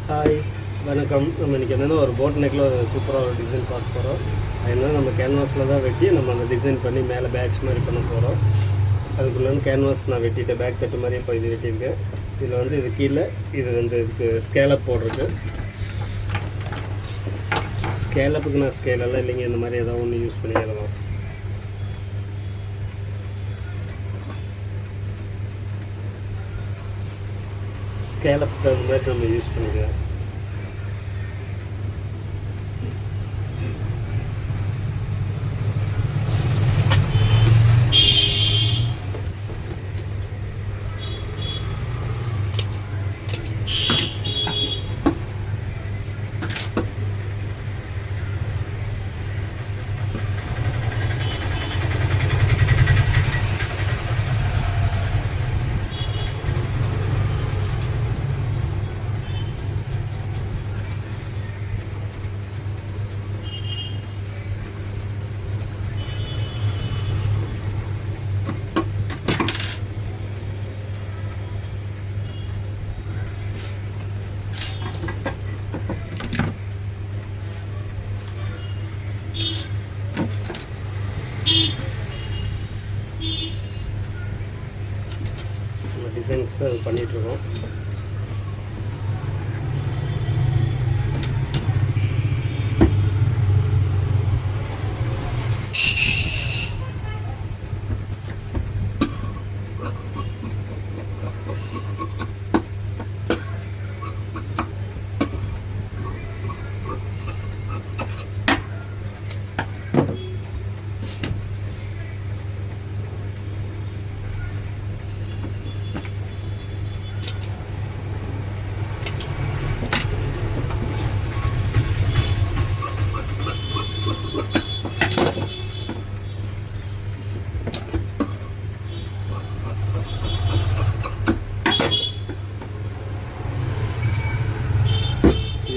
Hi வணக்கம். நம்ம இன்றைக்கி என்னென்னா ஒரு போட் நெக்கில் ஒரு சூப்பராக ஒரு டிசைன் பார்க்க போகிறோம். அது என்னென்னா நம்ம கேன்வாஸில் தான் வெட்டி நம்ம அந்த டிசைன் பண்ணி மேலே பேட்ச் மாதிரி பண்ண போகிறோம். அதுக்குள்ளே கேன்வாஸ் நான் வெட்டிட்டு பேக் தட்டு மாதிரி இப்போ இது வெட்டியிருக்கேன். இதில் வந்து இது கீழே இது வந்து இதுக்கு ஸ்கேலப் போடுறது. ஸ்கேலப்புக்கு நான் ஸ்கேலெல்லாம் இல்லைங்க, இந்த மாதிரி ஏதாவது ஒன்று யூஸ் பண்ணி எழுதலாம். ஸ்கேலப்புக்கு தகுந்த மாதிரி நம்ம யூஸ் பண்ணிக்கலாம். டிசைன்ஸ் அது பண்ணிகிட்ருக்கோம்.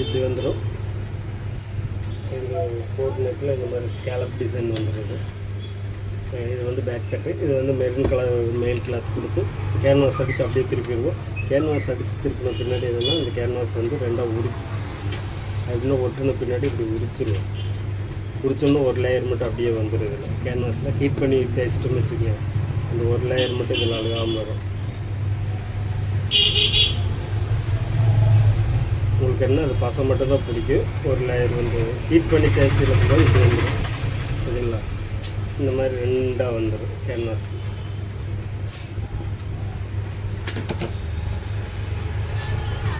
இப்படி வந்துடும். இந்த போட் நெக்கில் இந்த மாதிரி ஸ்கேலப் டிசைன் வந்துடுது. இது வந்து பேக் தட்டு. இது வந்து மெரூன் கலர் மெயில் கிளாத் கொடுத்து கேன்வாஸ் அடித்து அப்படியே திருப்பிடுவோம். கேன்வாஸ் அடித்து திருப்பின பின்னாடி என்னென்னா இந்த கேன்வாஸ் வந்து ரெண்டாக உரிச்சு அப்படின்னா ஒட்டுன பின்னாடி இப்படி உரிச்சிருவோம். உரிச்சோன்னா ஒரு லேயர் மட்டும் அப்படியே வந்துடும். இதில் கேன்வாஸில் ஹீட் பண்ணி தேய்ச்சிட்டோம்னு வச்சுக்கோங்க, அந்த ஒரு லேயர் மட்டும் இதில் அழுகாமல் வரும். உங்களுக்கு என்ன அது பசை மட்டும் தான் பிடிக்கும். ஒரு லேயர் வந்து ஹீட் பண்ணி தேய்ச்சிருக்கும் போது இப்படி வந்துடும். சரிங்களா? இந்த மாதிரி ரெண்டாக வந்துடும் கேன்வாஸ்.